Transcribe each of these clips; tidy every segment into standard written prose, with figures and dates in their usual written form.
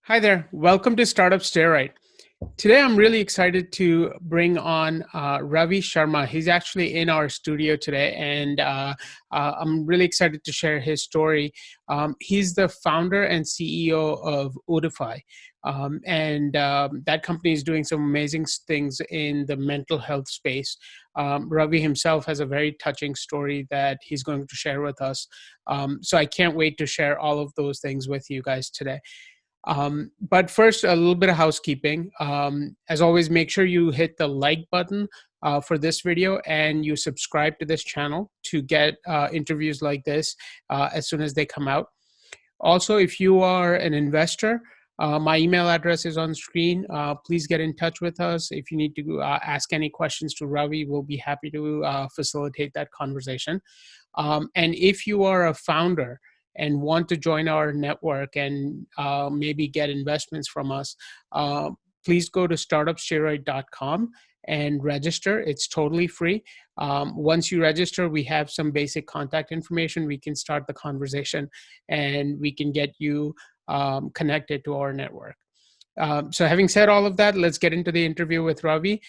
Hi there. Welcome to Startup Steroid. Today, I'm really excited to bring on Ravi Sharma. He's actually in our studio today, and I'm really excited to share his story. He's the founder and CEO of OOTify, and that company is doing some amazing things in the mental health space. Ravi himself has a very touching story that he's going to share with us. So I can't wait to share all of those things with you guys today. But first, a little bit of housekeeping. As always, make sure you hit the like button for this video and you subscribe to this channel to get interviews like this as soon as they come out. Also, if you are an investor, my email address is on screen. Please get in touch with us. If you need to ask any questions to Ravi, we'll be happy to facilitate that conversation. And if you are a founder and want to join our network and maybe get investments from us, please go to startupsteroid.com and register. It's totally free. Once you register, we have some basic contact information. We can start the conversation and we can get you connected to our network. So having said all of that, let's get into the interview with Ravi.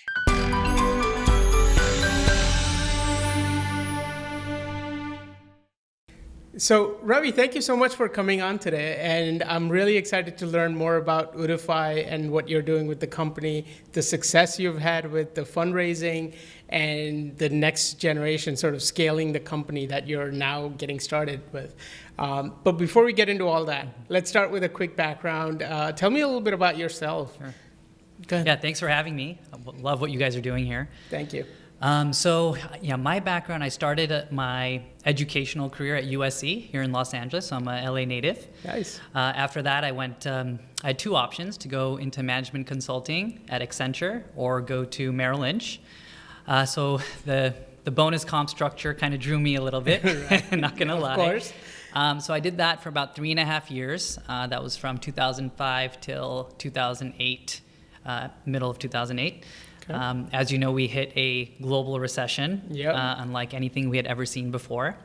So, Ravi, thank you so much for coming on today. And I'm really excited to learn more about OOTify and what you're doing with the company, the success you've had with the fundraising, and the next generation sort of scaling the company that you're now getting started with. But before we get into all that, let's start with a quick background. Tell me a little bit about yourself. Sure. Go ahead. Yeah, thanks for having me. I love what you guys are doing here. Thank you. My background, I started my educational career at USC here in Los Angeles. So I'm a LA native. Nice. After that, I had two options: to go into management consulting at Accenture or go to Merrill Lynch. So the bonus comp structure kind of drew me a little bit, not gonna lie. Of course. So I did that for about 3.5 years. That was from 2005 till 2008, middle of 2008. Okay. As you know, we hit a global recession, unlike anything we had ever seen before.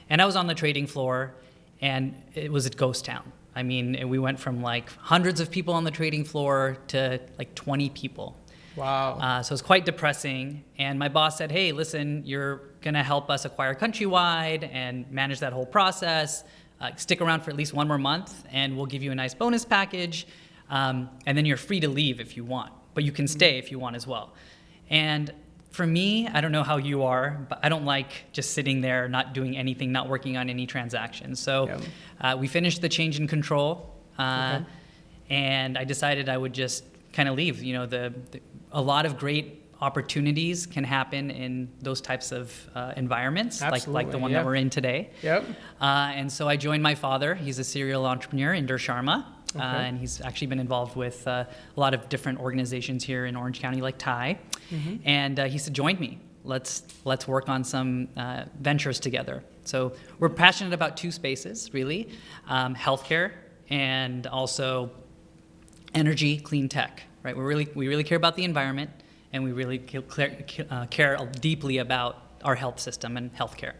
And I was on the trading floor, and it was a ghost town. I mean, we went from like hundreds of people on the trading floor to like 20 people. Wow. So it was quite depressing. And my boss said, hey, listen, you're going to help us acquire Countrywide and manage that whole process. Stick around for at least one more month, and we'll give you a nice bonus package. And then you're free to leave if you want. But you can stay if you want as well. And for me, I don't know how you are, but I don't like just sitting there, not doing anything, not working on any transactions. So we finished the change in control, and I decided I would just kind of leave. You know, a lot of great opportunities can happen in those types of environments, like the one that we're in today. And so I joined my father. He's a serial entrepreneur, Ravi Sharma. And he's actually been involved with a lot of different organizations here in Orange County, like TIE. And he said, join me. Let's work on some ventures together. So we're passionate about two spaces, really: healthcare and also energy, clean tech. Right? We really care about the environment, and we really care deeply about our health system and healthcare.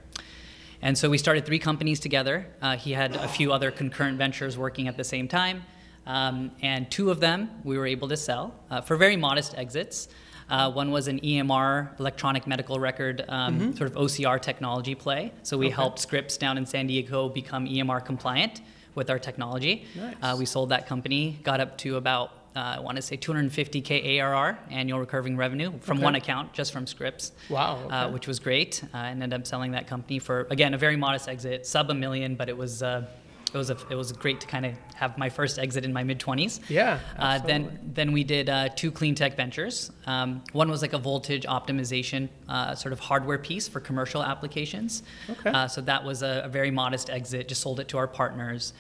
And so we started 3 companies together. He had a few other concurrent ventures working at the same time. And 2 of them we were able to sell for very modest exits. One was an EMR, electronic medical record, sort of OCR technology play. So we helped Scripps down in San Diego become EMR compliant with our technology. Nice. We sold that company, got up to about, I want to say $250K ARR, annual recurring revenue, from one account, just from Scripps. Wow. Which was great. And ended up selling that company for, again, a very modest exit, sub $1 million, but it was great to kind of have my first exit in my mid-20s. Yeah, absolutely. Then we did 2 clean tech ventures. One was like a voltage optimization sort of hardware piece for commercial applications. So that was a very modest exit, just sold it to our partners.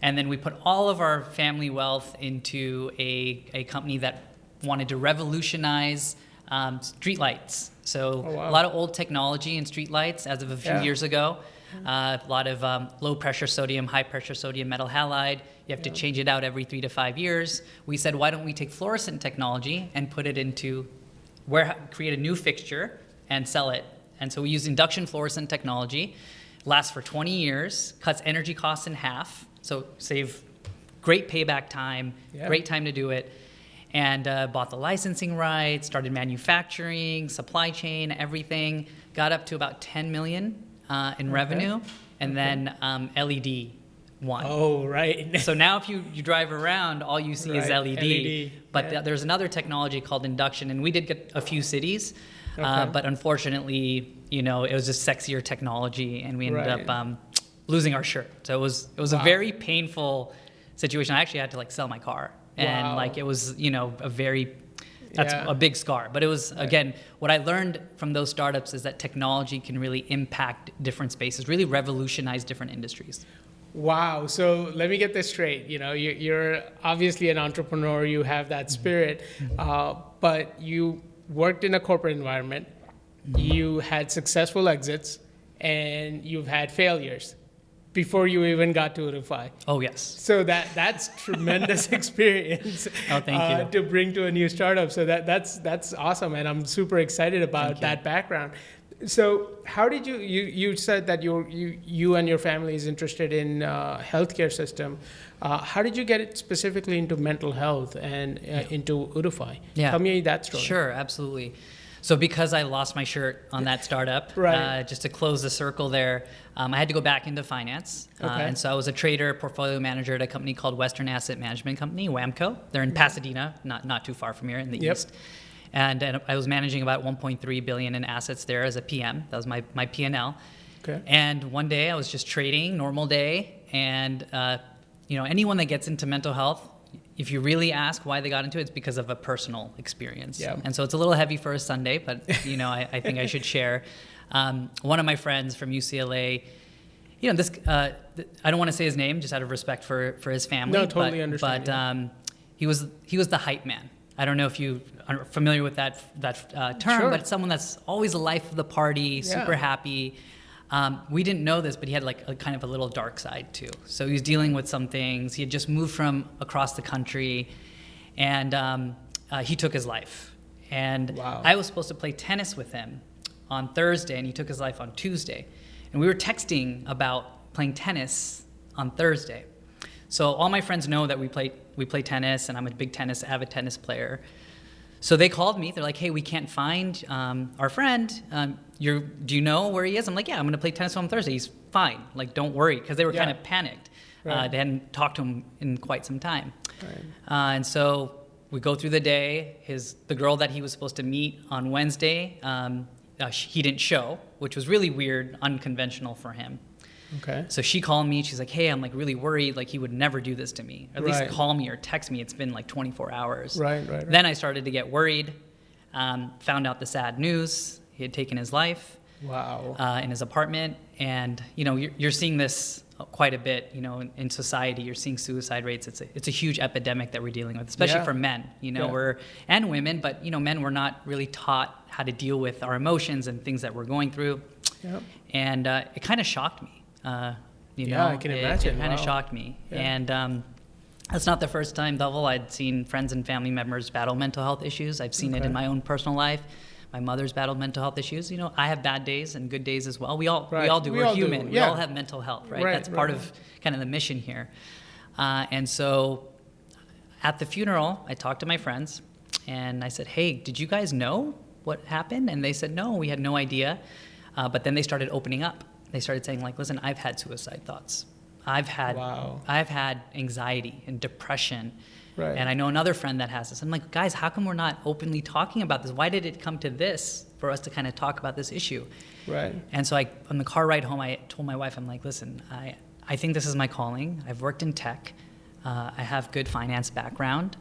And then we put all of our family wealth into a company that wanted to revolutionize streetlights. So a lot of old technology in streetlights as of a few years ago. A lot of low pressure sodium, high pressure sodium metal halide. You have to change it out every 3 to 5 years. We said, why don't we take fluorescent technology and put it into create a new fixture and sell it. And so we use induction fluorescent technology, lasts for 20 years, cuts energy costs in half, so save great payback time, Yeah. great time to do it. And bought the licensing rights, started manufacturing, supply chain, everything. Got up to about 10 million in revenue, and then LED won. Oh, right. So now if you drive around, all you see is LED. LED, But yeah. there's another technology called induction, and we did get a few cities, but unfortunately, it was just sexier technology, and we ended up losing our shirt. So it was a very painful situation. I actually had to like sell my car. And like it was, that's a big scar. But it was, again, what I learned from those startups is that technology can really impact different spaces, really revolutionize different industries. Wow. So let me get this straight. You're obviously an entrepreneur. You have that spirit, but you worked in a corporate environment. You had successful exits, and you've had failures before you even got to OOTify. Oh, yes. So that's tremendous experience thank you. to bring to a new startup. So that's awesome, and I'm super excited about that background. So how did you said that you and your family is interested in healthcare system. How did you get it specifically into mental health and into OOTify? Yeah. Tell me that story. Sure, absolutely. So because I lost my shirt on that startup, just to close the circle there, I had to go back into finance. And so I was a trader, portfolio manager at a company called Western Asset Management Company, WAMCO. They're in Pasadena, not too far from here in the east. And I was managing about 1.3 billion in assets there as a PM. That was my P&L. Okay. And one day I was just trading, normal day, and anyone that gets into mental health, if you really ask why they got into it, it's because of a personal experience. Yeah. And so it's a little heavy for a Sunday, but I think I should share. One of my friends from UCLA, this I don't want to say his name just out of respect for his family. No, totally understand. But he was the hype man. I don't know if you are familiar with that term, Sure. but it's someone that's always the life of the party, super happy. We didn't know this, but he had like a kind of a little dark side too. So he was dealing with some things. He had just moved from across the country, and he took his life. And I was supposed to play tennis with him on Thursday, and he took his life on Tuesday. And we were texting about playing tennis on Thursday. So all my friends know that we play tennis, and I'm a big avid tennis player. So they called me. They're like, "Hey, we can't find our friend. Do you know where he is?" I'm like, "Yeah, I'm going to play tennis with him Thursday. He's fine. Like, don't worry," because they were kind of panicked. They hadn't talked to him in quite some time. And so we go through the day. The girl that he was supposed to meet on Wednesday, he didn't show, which was really weird, unconventional for him. Okay. So she called me. She's like, "Hey, I'm like really worried. Like he would never do this to me. At least call me or text me. It's been like 24 hours." Right. Then I started to get worried. Found out the sad news. He had taken his life. Wow. In his apartment, and you're seeing this quite a bit. In society, you're seeing suicide rates. It's a huge epidemic that we're dealing with, especially for men. And women, but men were not really taught how to deal with our emotions and things that we're going through. Yep. And it kind of shocked me. I can imagine. It kind of shocked me. Yeah. And that's not the first time, Dhaval. I'd seen friends and family members battle mental health issues. I've seen it in my own personal life. My mother's battled mental health issues. I have bad days and good days as well. We all do. We're human. We all have mental health, right? That's part of kind of the mission here. And so at the funeral, I talked to my friends, and I said, "Hey, did you guys know what happened?" And they said, "No, we had no idea." But then they started opening up. They started saying, like, "Listen, I've had suicide thoughts. I've had anxiety and depression." Right. And I know another friend that has this. I'm like, "Guys, how come we're not openly talking about this? Why did it come to this for us to kind of talk about this issue?" Right. And so on the car ride home, I told my wife, I'm like, "Listen, I think this is my calling. I've worked in tech. I have good finance background.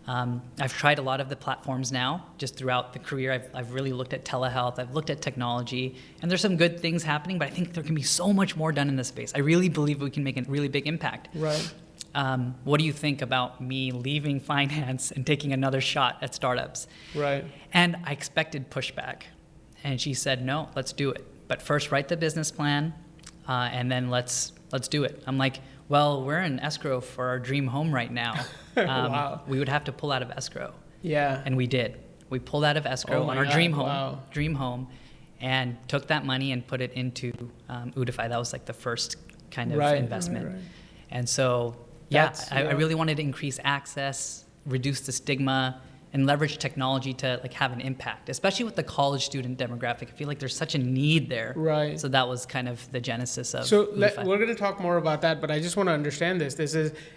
I've tried a lot of the platforms now, just throughout the career. I've really looked at telehealth. I've looked at technology, and there's some good things happening, but I think there can be so much more done in this space. I really believe we can make a really big impact. Right. What do you think about me leaving finance and taking another shot at startups?" Right. And I expected pushback, and she said, "No, let's do it. But first, write the business plan, and then let's do it." I'm like, "Well, we're in escrow for our dream home right now. Wow. We would have to pull out of escrow." Yeah. And we did. We pulled out of escrow on our dream home, and took that money and put it into OOTify. That was like the first kind of investment. Right. And so, I really wanted to increase access, reduce the stigma, and leverage technology to like have an impact, especially with the college student demographic. I feel like there's such a need there. Right. So that was kind of the genesis of So OOTify. we're going to talk more about that, but I just want to understand this.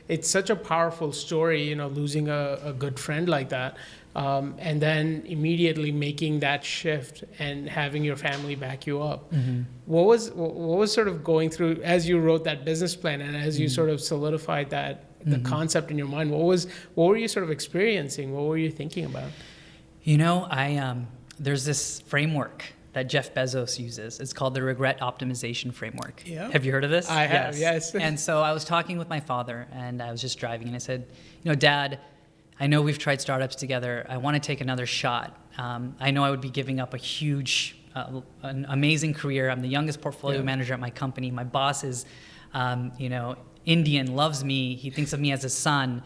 It's such a powerful story, losing a good friend like that, and then immediately making that shift and having your family back you up. Mm-hmm. What was sort of going through as you wrote that business plan and as you sort of solidified that the concept in your mind? What were you sort of experiencing? What were you thinking about? There's this framework that Jeff Bezos uses. It's called the regret optimization framework. Yeah. Have you heard of this? I have, yes. And so I was talking with my father, and I was just driving, and I said, Dad, I know we've tried startups together. I want to take another shot. I know I would be giving up a huge, an amazing career. I'm the youngest portfolio manager at my company. My boss is, Indian, loves me. He thinks of me as his son.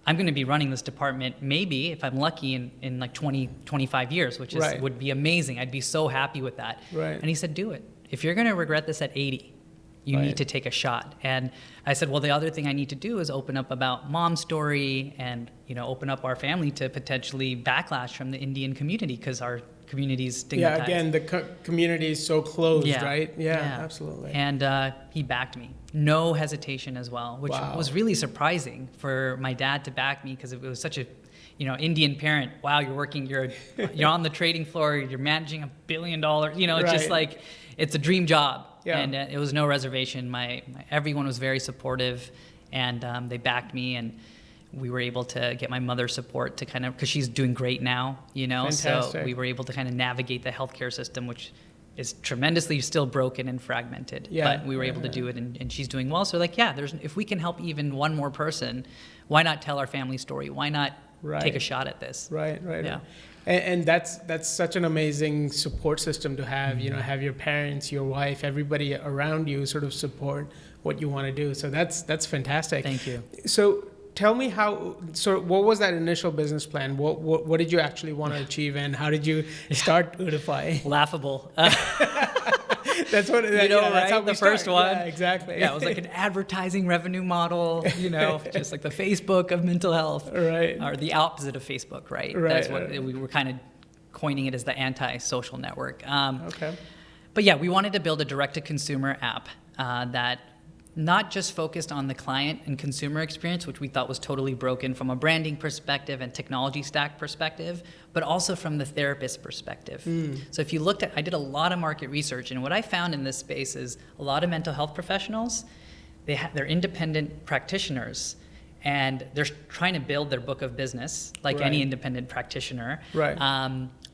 I'm going to be running this department maybe, if I'm lucky, in like 20, 25 years, which would be amazing. I'd be so happy with that. Right. And he said, do it. If you're going to regret this at 80, you need to take a shot. And I said, well, the other thing I need to do is open up about Mom's story and, open up our family to potentially backlash from the Indian community, because our community is stigmatized. Yeah, again, the community is so closed, right? Yeah, absolutely. And he backed me. No hesitation as well, which was really surprising for my dad to back me, because it was such a, Indian parent. Wow, you're on the trading floor, you're managing $1 billion. It's just like, it's a dream job. Yeah. And it was no reservation. Everyone was very supportive, and they backed me, and we were able to get my mother's support to kind of, because she's doing great now, Fantastic. So we were able to kind of navigate the healthcare system, which is tremendously still broken and fragmented. Yeah. But we were able to do it, and she's doing well. So if we can help even one more person, why not tell our family story? Why not take a shot at this? Right. Yeah. And that's such an amazing support system to have, have your parents, your wife, everybody around you sort of support what you want to do. So that's fantastic. Thank you. So tell me what was that initial business plan? What did you actually want to achieve, and how did you start OOTify? Laughable. That's what right? That's how the first one. Yeah, exactly. Yeah, it was like an advertising revenue model, just like the Facebook of mental health, right? Or the opposite of Facebook, right? That's what we were kind of coining it as the anti-social network. Okay. But yeah, we wanted to build a direct-to-consumer app that not just focused on the client and consumer experience, which we thought was totally broken from a branding perspective and technology stack perspective, but also from the therapist perspective. So if you looked at, I did a lot of market research, and what I found in this space is a lot of mental health professionals, they're independent practitioners, and they're trying to build their book of business like any independent practitioner. Right.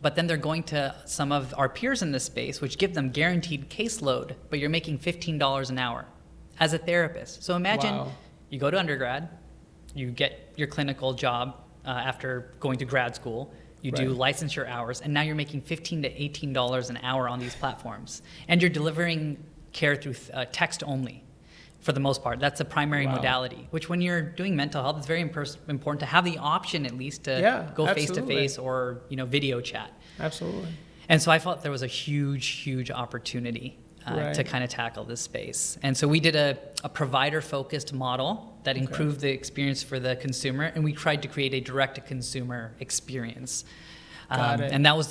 But then they're going to some of our peers in this space, which give them guaranteed caseload, but you're making $15 an hour as a therapist. So imagine you go to undergrad, you get your clinical job after going to grad school, you do licensure hours, and now you're making $15 to $18 an hour on these platforms. And you're delivering care through text only for the most part. That's the primary modality, which when you're doing mental health, it's very important to have the option at least to go face-to-face or video chat. Absolutely. And so I felt there was a huge opportunity to kind of tackle this space. And so we did a provider-focused model that improved the experience for the consumer, and we tried to create a direct-to-consumer experience. Got it. And that was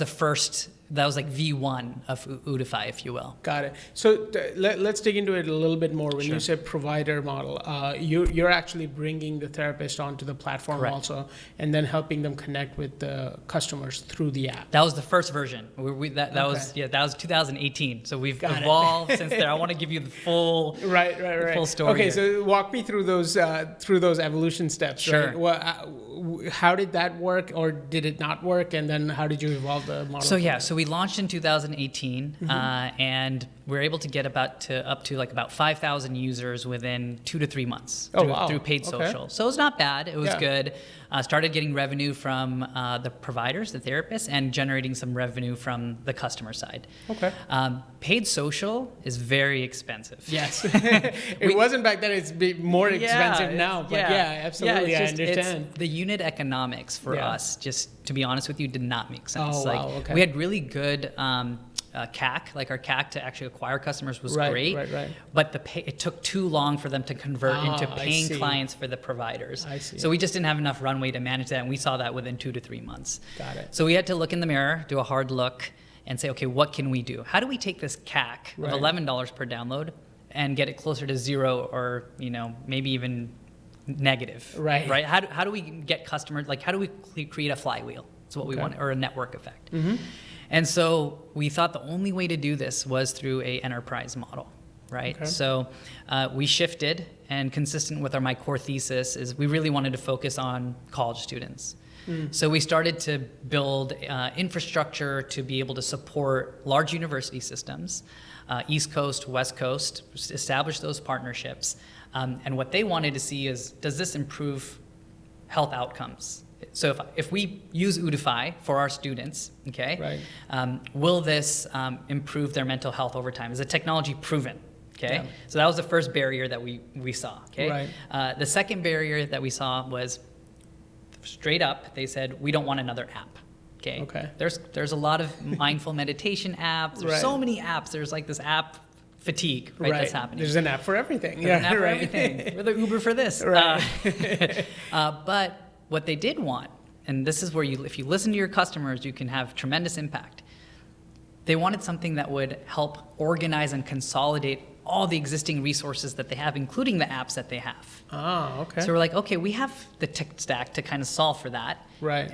that was like V1 of OOTify, if you will. Got it. So let's dig into it a little bit more. When you said provider model, you're actually bringing the therapist onto the platform also, and then helping them connect with the customers through the app. That was the first version. That was 2018. So we've evolved since there. I want to give you the full full story. Okay, here. so walk me through those evolution steps. Sure. Right? Well, how did that work, or did it not work? And then how did you evolve the model? So we launched in 2018, and we were able to get up to like about 5,000 users within 2 to 3 months through paid social. So it was not bad. It was good. Started getting revenue from the providers, the therapists, and generating some revenue from the customer side. Okay. Paid social is very expensive. Yes. It wasn't back then. It's more expensive now. But absolutely. I understand. The unit economics for us, just to be honest with you, did not make sense. Oh, wow. Okay. We had really good CAC, like our CAC to actually acquire customers was Right, great, right. but it took too long for them to convert into I paying see. clients for the providers. I see. So we just didn't have enough runway to manage that, and we saw that within 2 to 3 months. Got it. So we had to look in the mirror, do a hard look, and say, okay, what can we do? How do we take this CAC Right. of $11 per download and get it closer to 0 or maybe even negative? Right. Right. How do we get customers? Like, how do we create a flywheel? That's what we want, or a network effect. Mm-hmm. And so we thought the only way to do this was through a enterprise model, right? Okay. So we shifted, and consistent with my core thesis is we really wanted to focus on college students. So we started to build infrastructure to be able to support large university systems, East Coast, West Coast, establish those partnerships. And what they wanted to see is, does this improve health outcomes? So if we use OOTify for our students, okay, Right. Will this improve their mental health over time? Is the technology proven? Okay, Yeah. so that was the first barrier that we saw. Okay, Right. The second barrier that we saw was straight up. They said, we don't want another app. Okay. Okay. There's a lot of mindful meditation apps. There's Right. so many apps. There's like this app fatigue, right? That's happening. There's an app for everything. There's an app for right. everything. We're the Uber for this. Right. But what they did want, and this is where if you listen to your customers, you can have tremendous impact. They wanted something that would help organize and consolidate all the existing resources that they have, including the apps that they have. Oh, okay. So we're like, okay, we have the tech stack to kind of solve for that. Right.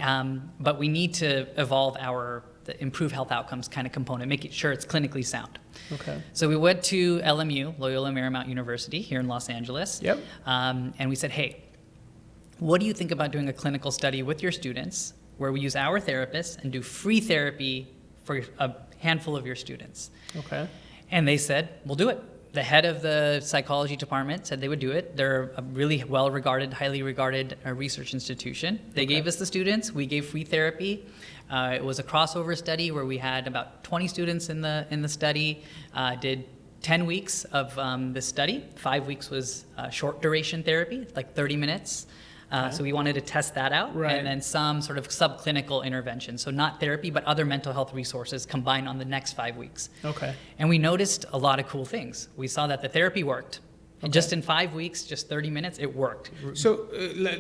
But we need to evolve the improve health outcomes kind of component, making sure it's clinically sound. Okay. So we went to LMU, Loyola Marymount University, here in Los Angeles. Yep. And we said, hey, what do you think about doing a clinical study with your students where we use our therapists and do free therapy for a handful of your students? Okay. And they said, we'll do it. The head of the psychology department said they would do it. They're a really well-regarded, highly regarded research institution. They gave us the students. We gave free therapy. It was a crossover study where we had about 20 students in the study. Did 10 weeks of the study. 5 weeks was short duration therapy, like 30 minutes. So we wanted to test that out. Right. And then some sort of subclinical intervention. So not therapy, but other mental health resources combined on the next 5 weeks. Okay. And we noticed a lot of cool things. We saw that the therapy worked. And just in 5 weeks, just 30 minutes, it worked. So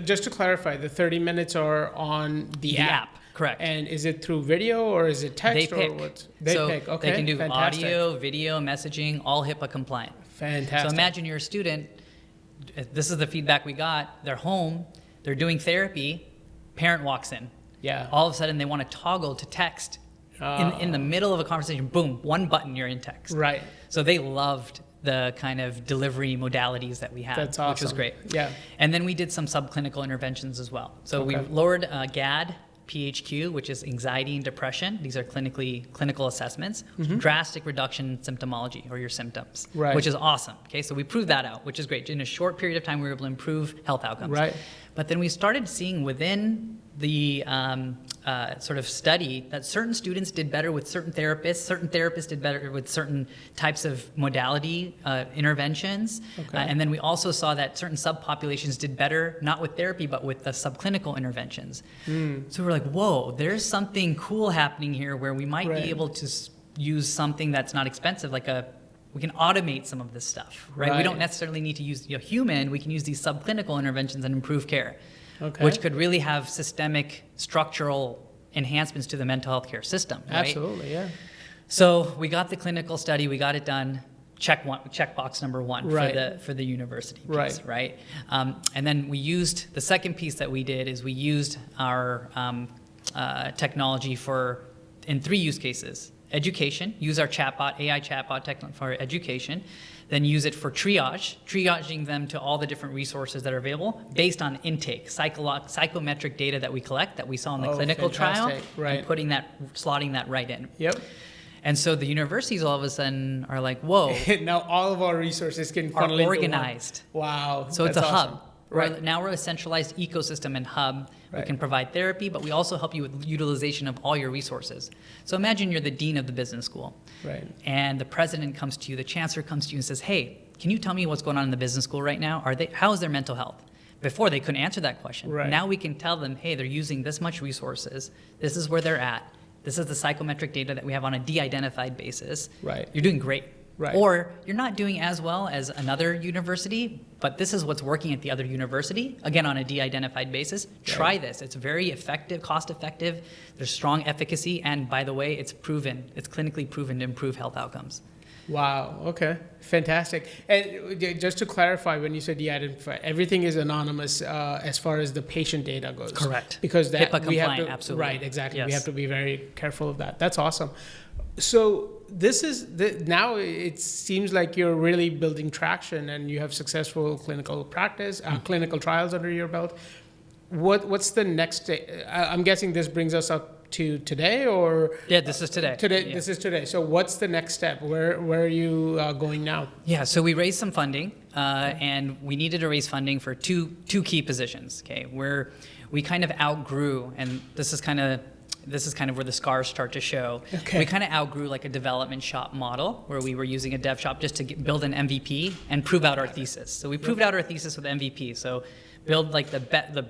just to clarify, the 30 minutes are on the app. Correct. And is it through video or is it text They pick. or what? They pick. Okay. They can do Fantastic. audio, video, messaging, all HIPAA compliant. Fantastic. So imagine you're a student. This is the feedback we got. They're home. They're doing therapy. Parent walks in. Yeah. All of a sudden, they want to toggle to text. In the middle of a conversation, boom, one button, you're in text. Right. So they loved the kind of delivery modalities that we had, That's awesome. which was great. Yeah. And then we did some subclinical interventions as well. So we lowered GAD, PHQ, which is anxiety and depression. These are clinical assessments. Drastic reduction in symptomology or your symptoms, Right. which is awesome. Okay, so we proved that out, which is great. In a short period of time, we were able to improve health outcomes. Right. But then we started seeing within the sort of study that certain students did better with certain therapists did better with certain types of modality interventions. Okay. And then we also saw that certain subpopulations did better, not with therapy, but with the subclinical interventions. So we're like, whoa, there's something cool happening here where we might Right. be able to use something that's not expensive, we can automate some of this stuff, right? We Right. don't necessarily need to use a human. We can use these subclinical interventions and improve care, Okay. which could really have systemic structural enhancements to the mental health care system, right? Absolutely, yeah. So we got the clinical study, we got it done. Checkbox number one Right. for the university piece, Right. right? And then we used the second piece that we did is we used our technology in 3 use cases. Education, use our chatbot, AI chatbot for education, then use it for triaging them to all the different resources that are available based on intake, psychometric data that we collect that we saw in the clinical trial, fantastic. Right. and slotting that right in. Yep. And so the universities all of a sudden are like, whoa, Now all of our resources can are funnel into one. organized. Wow. So it's that's a awesome. hub. Right. Now we're a centralized ecosystem and hub. We Right. can provide therapy, but we also help you with utilization of all your resources. So imagine you're the dean of the business school. Right. And the president comes to you, the chancellor comes to you and says, hey, can you tell me what's going on in the business school right now? How is their mental health? Before they couldn't answer that question. Right. Now we can tell them, hey, they're using this much resources. This is where they're at. This is the psychometric data that we have on a de-identified basis. Right. You're doing great. Right. Or you're not doing as well as another university, but this is what's working at the other university, again, on a de-identified basis. Right. Try this. It's very effective, cost-effective. There's strong efficacy. And by the way, it's proven. It's clinically proven to improve health outcomes. Wow. Okay. Fantastic. And just to clarify, when you said de-identify, everything is anonymous as far as the patient data goes. Correct. Because that HIPAA we have compliant, to, absolutely. right. Exactly. Yes. We have to be very careful of that. That's awesome. So this is now it seems like you're really building traction, and you have successful clinical practice, clinical trials under your belt. What's the next? I'm guessing this brings us up to today, or yeah, this is today. Today, yeah. This is today. So what's the next step? Where are you going now? Yeah, so we raised some funding, and we needed to raise funding for two key positions. Okay, where we kind of outgrew, and this is kind of where the scars start to show. Okay. We kind of outgrew like a development shop model where we were using a dev shop just to build an MVP and prove out our thesis. So we proved out our thesis with MVP. So build like the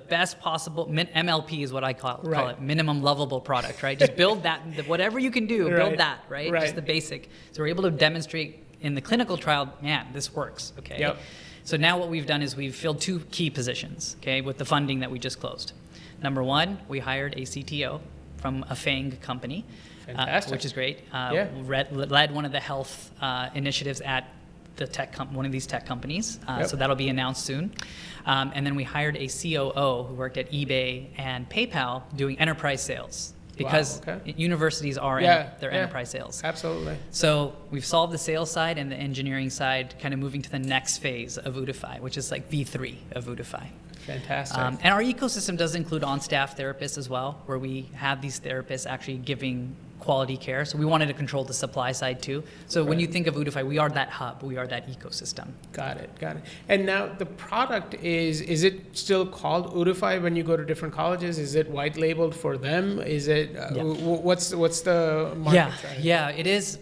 best possible, MLP is what I call it, minimum lovable product, right? Just build that, whatever you can do, build that, right? Just the basic. So we're able to demonstrate in the clinical trial, man, this works, okay? Yep. So now what we've done is we've filled two key positions, okay, with the funding that we just closed. Number one, we hired a CTO from a FANG company, which is great. Led one of the health initiatives at the one of these tech companies. So that'll be announced soon. And then we hired a COO who worked at eBay and PayPal doing enterprise sales, because universities are in their enterprise sales. Absolutely. So we've solved the sales side and the engineering side, kind of moving to the next phase of OOTify, which is like V3 of OOTify. Fantastic. And our ecosystem does include on-staff therapists as well, where we have these therapists actually giving quality care. So we wanted to control the supply side too. So when you think of OOTify, we are that hub, we are that ecosystem. Got it. And now the product is it still called OOTify when you go to different colleges? Is it white labeled for them? Is it, what's the market strategy? Yeah, it is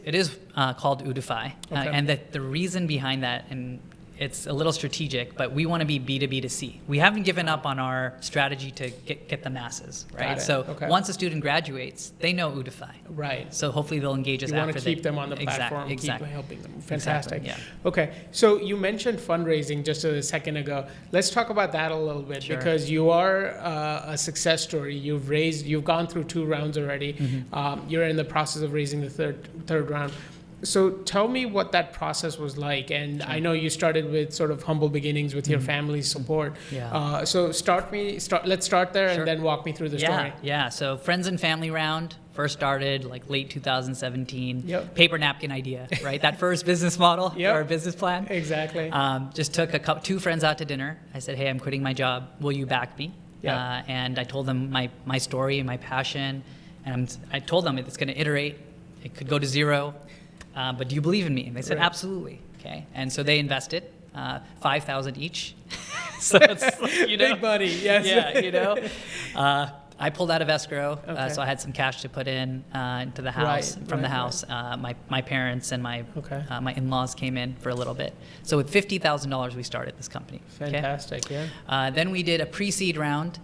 called OOTify. And the reason behind that, and it's a little strategic, but we want to be B2B2C. We haven't given up on our strategy to get the masses, right? So once a student graduates, they know OOTify. Right. So hopefully they'll engage us after. You want to keep them on the platform, keep helping them. Fantastic. Exactly, Okay, so you mentioned fundraising just a second ago. Let's talk about that a little bit, because you are a success story. You've gone through 2 rounds already. Mm-hmm. You're in the process of raising the third round. So tell me what that process was like. And I know you started with sort of humble beginnings with your family's support. So let's start there and then walk me through the story. Yeah, so friends and family round first started like late 2017. Paper napkin idea, right? That first business model or business plan. Exactly. Just took 2 friends out to dinner. I said, hey, I'm quitting my job. Will you back me? And I told them my story and my passion. And I told them it's going to iterate. It could go to 0. But do you believe in me? And they said, absolutely. Okay. And so they invested $5,000 each. So it's like, big money. Yes. Yeah, I pulled out of escrow, so I had some cash to put in into the house. From the house, my parents and my in-laws came in for a little bit. So with $50,000, we started this company. Fantastic. Then we did a pre-seed round.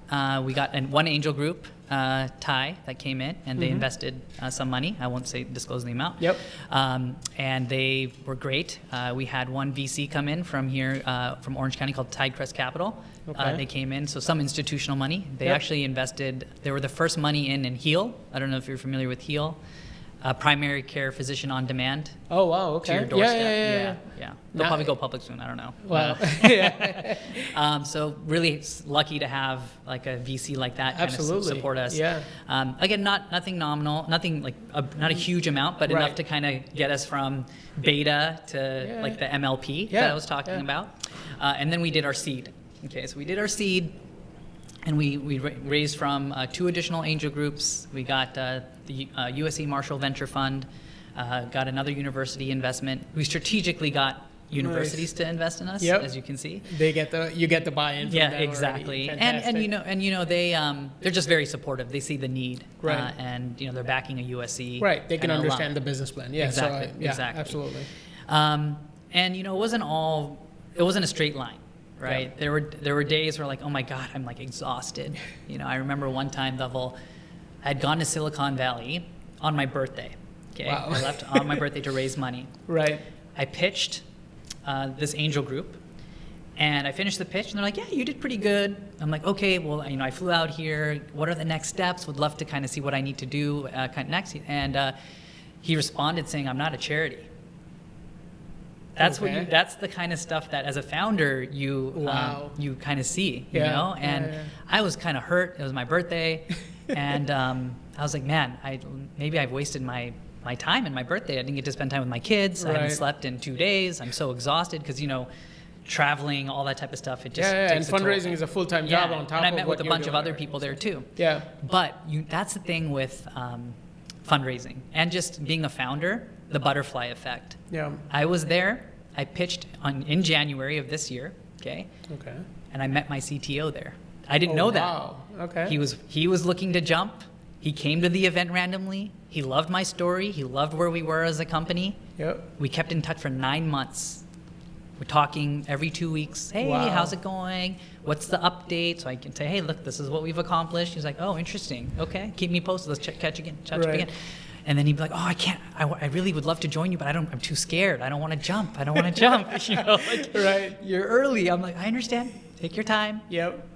We got one angel group, Thai, that came in, and they invested some money. I won't disclose the amount. And they were great. We had one VC come in from here, from Orange County, called Tidecrest Capital. They came in, so some institutional money. They actually invested. They were the first money in Heal. I don't know if you're familiar with Heal. Primary care physician on demand. Oh, wow, okay. To your doorstep. Yeah. They'll probably go public soon, I don't know. Wow. So really lucky to have like a VC like that kind of support us. Again, nothing nominal, nothing like not a huge amount, but enough to kind of get us from beta to like the MLP that I was talking about. And then we did our seed. Okay, so we did our seed. And we raised from 2 additional angel groups. We got the USC Marshall Venture Fund, got another university investment. We strategically got universities to invest in us, as you can see. You get the buy-in from them exactly. And they're just very supportive. They see the need, and they're backing a USC. Right, they can understand the business plan. Exactly. Absolutely. And it wasn't a straight line. Right. There were days where like, oh my God, I'm like exhausted. I remember one time, I had gone to Silicon Valley on my birthday. Okay, Wow. I left on my birthday to raise money. Right. I pitched this angel group, and I finished the pitch, and they're like, "Yeah, you did pretty good." I'm like, "Okay, well, I flew out here. What are the next steps? Would love to kind of see what I need to do kind of next." And he responded saying, "I'm not a charity." That's Okay. that's the kind of stuff that as a founder you Wow. you kind of see, you Yeah, know. And yeah. I was kind of hurt. It was my birthday, and I was like, man, maybe I've wasted my time and my birthday. I didn't get to spend time with my kids. I Right. haven't slept in 2 days. I'm so exhausted because traveling, all that type of stuff. It just Yeah, and takes a toll. fundraising is a full-time job on top and I of met what with a you're bunch of doing, other right? people there too. Yeah. But that's the thing with fundraising and just being a founder, the butterfly effect. Yeah. I was there. I pitched in January of this year, okay, Okay. and I met my CTO there. I didn't Oh, know that. wow. Okay. He was looking to jump. He came to the event randomly. He loved my story. He loved where we were as a company. Yep. We kept in touch for 9 months. We're talking every 2 weeks. Hey, Wow. how's it going? What's the update? So I can say, hey, look, this is what we've accomplished. He's like, oh, interesting. Okay, keep me posted. Let's catch up Right. again. And then he'd be like, oh, I can't. I really would love to join you, but I'm too scared. I don't want to jump. I don't want to jump. Right. You're early. I'm like, I understand. Take your time. Yep.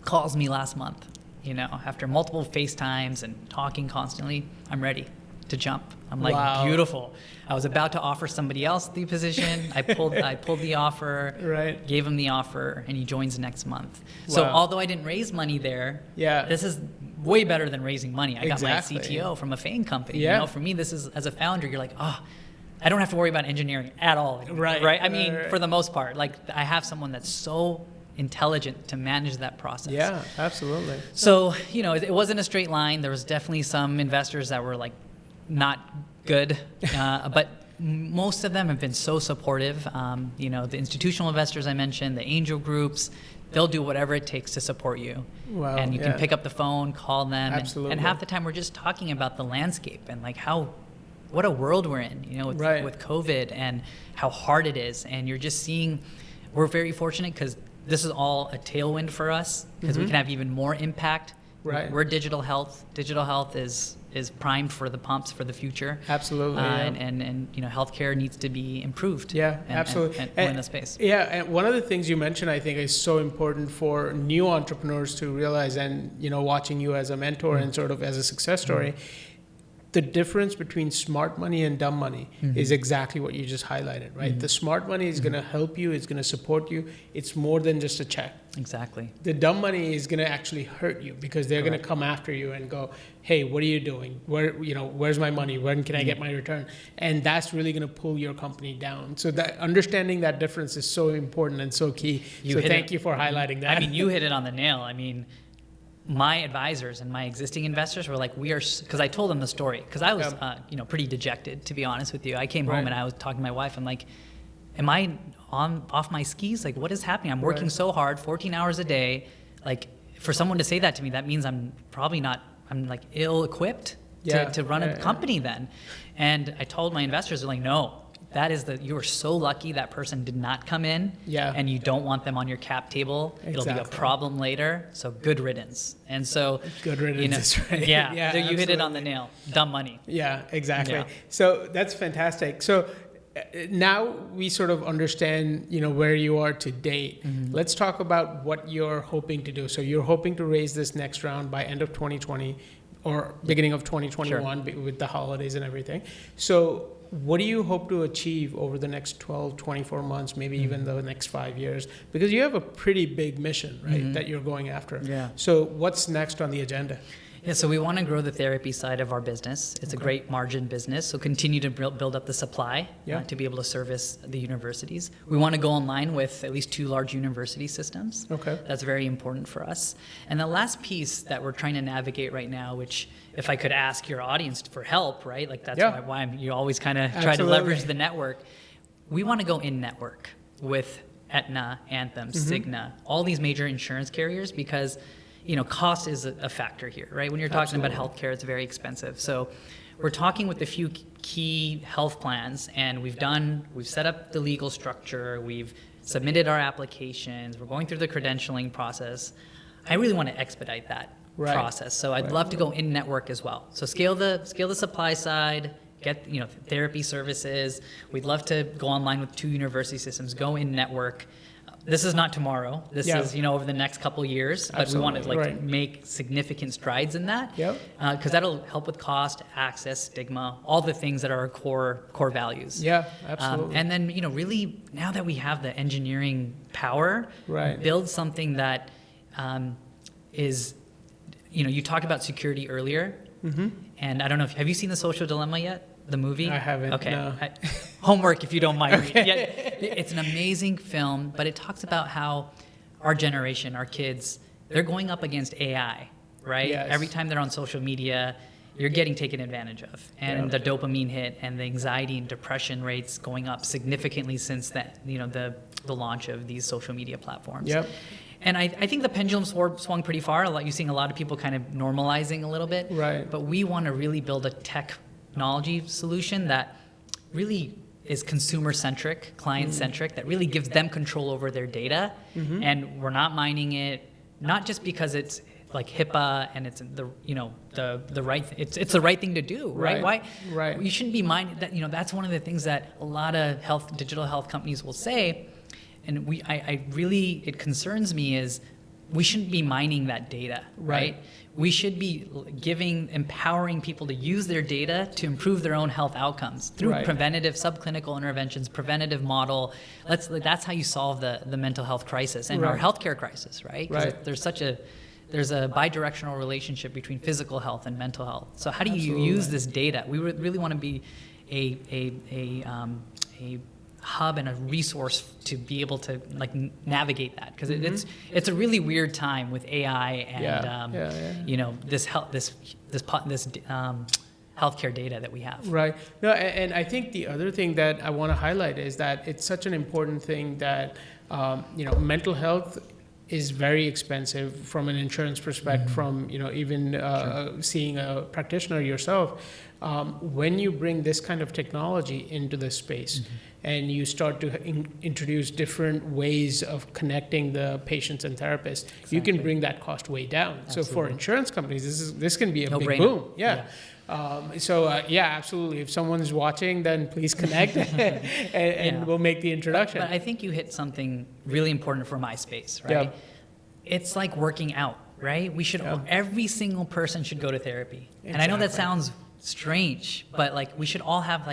Calls me last month. After multiple FaceTimes and talking constantly, I'm ready to jump. I'm like, Wow. beautiful. I was about to offer somebody else the position. I pulled the offer, Right. gave him the offer, and he joins next month. So Wow. although I didn't raise money there, Yeah. this is way better than raising money. I got Exactly. my CTO from a FANG company. Yeah. For me, this is, as a founder, you're like, oh, I don't have to worry about engineering at all. Right. Right. I mean, Right. for the most part, like I have someone that's so intelligent to manage that process. Yeah, absolutely. So, it wasn't a straight line. There was definitely some investors that were like not good, but most of them have been so supportive. The institutional investors I mentioned, the angel groups, they'll do whatever it takes to support you. Wow, And you yeah. can pick up the phone, call them. Absolutely. And half the time we're just talking about the landscape and like what a world we're in, Right. with COVID and how hard it is. And you're just seeing, we're very fortunate because this is all a tailwind for us because we can have even more impact. Right. We're digital health. Digital health is primed for the pumps for the future. Absolutely. Yeah. And healthcare needs to be improved. Yeah, and, absolutely. And we're in the space. Yeah, and one of the things you mentioned, I think, is so important for new entrepreneurs to realize, and watching you as a mentor and sort of as a success story. The difference between smart money and dumb money is exactly what you just highlighted, right? The smart money is going to help you, it's going to support you. It's more than just a check. Exactly. The dumb money is going to actually hurt you because they're going to come after you and go, hey, what are you doing? Where's my money? When can I get my return? And that's really going to pull your company down. So that understanding that difference is so important and so key. So thank you for highlighting that. I mean, you hit it on the nail. I mean, my advisors and my existing investors were like, because I told them the story, because I was, pretty dejected, to be honest with you. I came home and I was talking to my wife. I'm like, am I off my skis? Like, what is happening? I'm working so hard, 14 hours a day. Like, for someone to say that to me, that means I'm probably not, I'm like ill-equipped to run a company then. And I told my investors, they're like, no, you are so lucky that person did not come in, and you don't want them on your cap table. It'll be a problem later. So good riddance. And so good riddance, right? Yeah, so you hit it on the nail. Dumb money. Yeah, exactly. Yeah. So that's fantastic. So now we sort of understand, where you are to date. Let's talk about what you're hoping to do. So you're hoping to raise this next round by end of 2020 or beginning of 2021 with the holidays and everything. So what do you hope to achieve over the next 12, 24 months, maybe even the next 5 years? Because you have a pretty big mission, right, that you're going after. Yeah. So what's next on the agenda? Yeah, so we want to grow the therapy side of our business. It's a great margin business, so continue to build up the supply to be able to service the universities. We want to go online with at least 2 large university systems. Okay. That's very important for us. And the last piece that we're trying to navigate right now, which if I could ask your audience for help, right? Like that's why you always kind of try to leverage the network. We want to go in network with Aetna, Anthem, Cigna, all these major insurance carriers because cost is a factor here, right? When you're talking about healthcare, it's very expensive. So we're talking with a few key health plans, and we've set up the legal structure, we've submitted our applications, we're going through the credentialing process. I really want to expedite that. process. So I'd love to go in network as well. So scale the supply side, get therapy services. We'd love to go online with 2 university systems, go in network. This is not tomorrow. This is over the next couple years, but we want to make significant strides in that. Because that'll help with cost, access, stigma, all the things that are our core values. Yeah, absolutely. And then really now that we have the engineering power, build something that is you talked about security earlier, and I don't know have you seen The Social Dilemma yet? The movie? I haven't. Okay. No. Homework if you don't mind. Yeah, it's an amazing film, but it talks about how our generation, our kids, they're going up against AI, right? Yes. Every time they're on social media, you're getting taken advantage of. And the dopamine hit and the anxiety and depression rates going up significantly since that, the launch of these social media platforms. And I think the pendulum swung pretty far. You're seeing a lot of people kind of normalizing a little bit. But we want to really build a technology solution that really is consumer-centric, client-centric, that really gives them control over their data. And we're not mining it, not just because it's like HIPAA and it's the right it's the right thing to do, right? Why you shouldn't be mining that. That's one of the things that a lot of digital health companies will say, and it concerns me is we shouldn't be mining that data, right? We should be empowering people to use their data to improve their own health outcomes through preventative subclinical interventions, preventative model. That's how you solve the mental health crisis and our healthcare crisis, right? Because there's a bidirectional relationship between physical health and mental health. So how do you use this data? We really want to be a hub and a resource to be able to navigate that, because it's a really weird time with AI and this healthcare data that we have. No, and I think the other thing that I want to highlight is that it's such an important thing that mental health is very expensive from an insurance perspective, from even seeing a practitioner yourself. When you bring this kind of technology into the space and you start to introduce different ways of connecting the patients and therapists, you can bring that cost way down. Absolutely. So for insurance companies, this can be a big boom. Absolutely. If someone's watching, then please connect and we'll make the introduction. But I think you hit something really important for my space, right? It's like working out, right? We should every single person should go to therapy. Exactly. And I know that sounds strange, but we should all have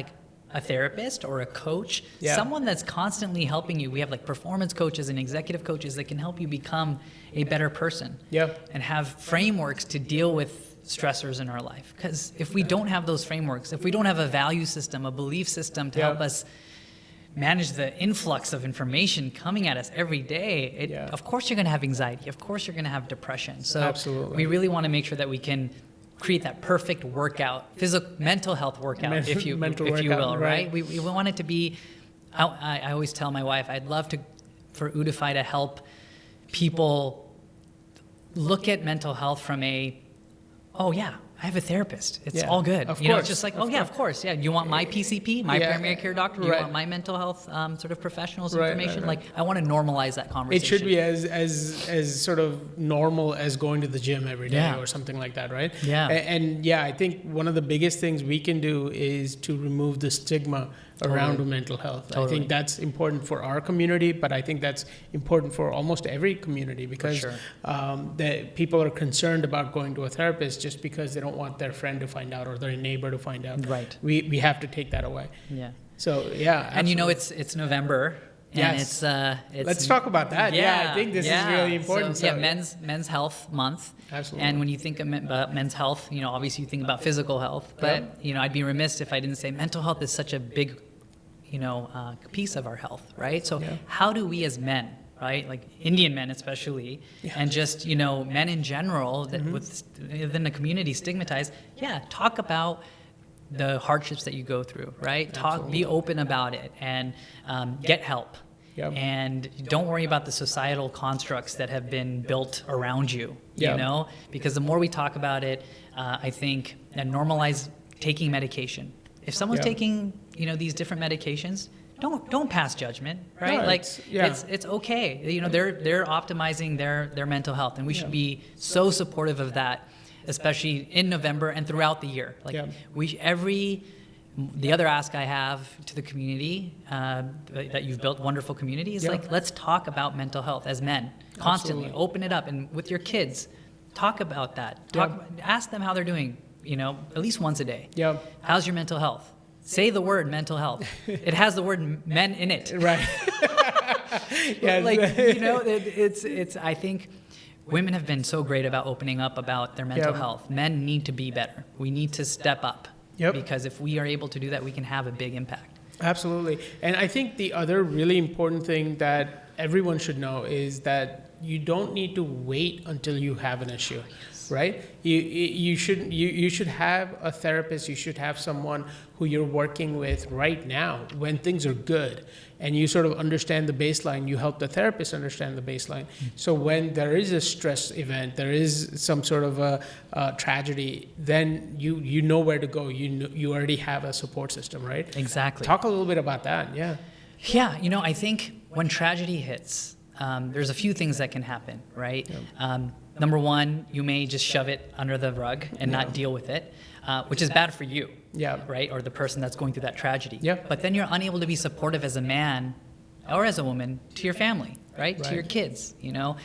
a therapist or a coach, someone that's constantly helping you. We have performance coaches and executive coaches that can help you become a better person and have frameworks to deal with stressors in our life. Because if we don't have those frameworks, if we don't have a value system, a belief system to help us manage the influx of information coming at us every day, of course you're going to have anxiety. Of course you're going to have depression. So we really want to make sure that we can create that perfect workout, mental health workout, if you will, right? We want it to be, I always tell my wife, I'd love for OOTify to help people look at mental health from I have a therapist. It's all good. Of course. It's just of course. You want my PCP, my primary care doctor? You want my mental health sort of professionals information? I want to normalize that conversation. It should be as sort of normal as going to the gym every day or something like that, right? And I think one of the biggest things we can do is to remove the stigma around mental health. I think that's important for our community, but I think that's important for almost every community, because that people are concerned about going to a therapist just because they don't want their friend to find out or their neighbor to find out. We have to take that away. So and it's November. And it's let's talk about that. I think this is really important. So Men's Health Month. Absolutely. And when you think about men's health, obviously you think about physical health, but I'd be remiss if I didn't say mental health is such a big piece of our health, right? So how do we as men, right, like Indian men especially, and just men in general that within the community stigmatized, talk about the hardships that you go through, right? Be open about it, and get help. And don't worry about the societal constructs that have been built around you, because the more we talk about it, I think, and normalize taking medication. If someone's taking, these different medications, don't pass judgment, right? No, Like yeah. it's okay. You know, they're optimizing their mental health, and we should be so supportive of that, especially in November and throughout the year. Like the other ask I have to the community that you've built wonderful communities, like let's talk about mental health as men constantly. Absolutely. Open it up, and with your kids, talk about that. Ask them how they're doing. You know, at least once a day. Yeah. How's your mental health? Say the word mental health. It has the word men in it. Right. Yes. Like, you know, it's. I think women have been so great about opening up about their mental health. Men need to be better. We need to step up. Because if we are able to do that, we can have a big impact. Absolutely. And I think the other really important thing that everyone should know is that you don't need to wait until you have an issue. Right? You should have a therapist. You should have someone who you're working with right now when things are good, and you sort of understand the baseline. You help the therapist understand the baseline. So when there is a stress event, there is some sort of a tragedy, then you know where to go. You already have a support system, right? Exactly. Talk a little bit about that. Yeah. Yeah. You know, I think when tragedy hits, there's a few things that can happen, right? Number one, you may just shove it under the rug and not deal with it, which is bad for you, right? Or the person that's going through that tragedy. But then you're unable to be supportive as a man or as a woman to your family, right? To your kids, you know?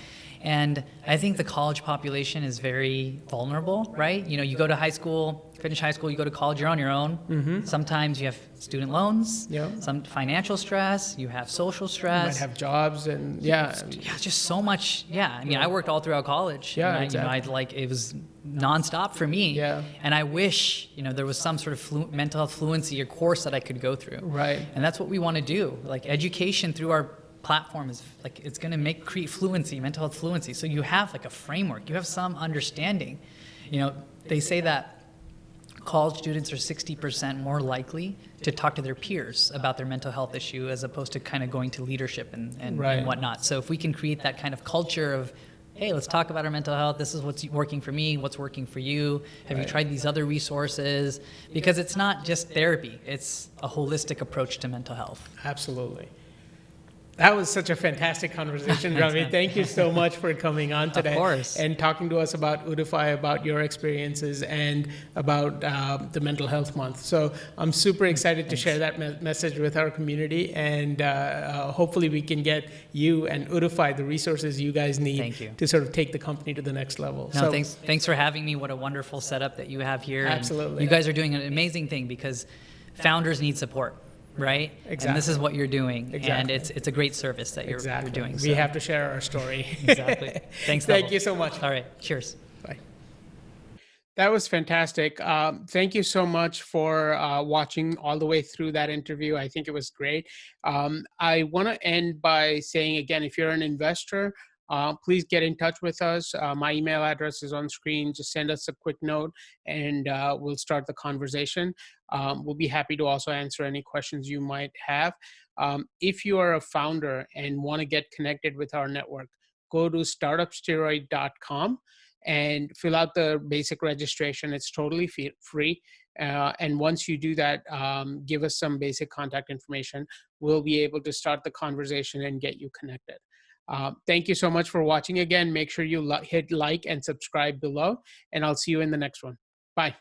And I think the college population is very vulnerable, right? You know, you go to high school, finish high school, you go to college, you're on your own. Mm-hmm. Sometimes you have student loans, some financial stress, you have social stress. You might have jobs and just so much. I mean, I worked all throughout college. Exactly. You know, it was nonstop for me. And I wish, you know, there was some sort of mental health fluency or course that I could go through. Right. And that's what we want to do. Like education through our platform is like, it's going to create fluency, mental health fluency. So you have like a framework, you have some understanding. You know, they say that college students are 60% more likely to talk to their peers about their mental health issue as opposed to kind of going to leadership and whatnot. So if we can create that kind of culture of, hey, let's talk about our mental health. This is what's working for me. What's working for you? Have you tried these other resources? Because it's not just therapy. It's a holistic approach to mental health. Absolutely. That was such a fantastic conversation, Ravi. Thank you so much for coming on today. Of course. And talking to us about OOTify, about your experiences, and about the Mental Health Month. So I'm super excited to share that message with our community, and hopefully we can get you and OOTify the resources you guys need to sort of take the company to the next level. No, thanks for having me. What a wonderful setup that you have here. Absolutely. And you guys are doing an amazing thing because founders need support. Right? Exactly. And this is what you're doing. Exactly. And it's a great service that you're doing. We have to share our story. Exactly. Thanks, Thank you so much. All right. Cheers. Bye. That was fantastic. Thank you so much for watching all the way through that interview. I think it was great. I want to end by saying, again, if you're an investor, please get in touch with us. My email address is on screen. Just send us a quick note and we'll start the conversation. We'll be happy to also answer any questions you might have. If you are a founder and want to get connected with our network, go to startupsteroid.com and fill out the basic registration. It's totally free. And once you do that, give us some basic contact information. We'll be able to start the conversation and get you connected. Thank you so much for watching again. Make sure you hit like and subscribe below, and I'll see you in the next one. Bye.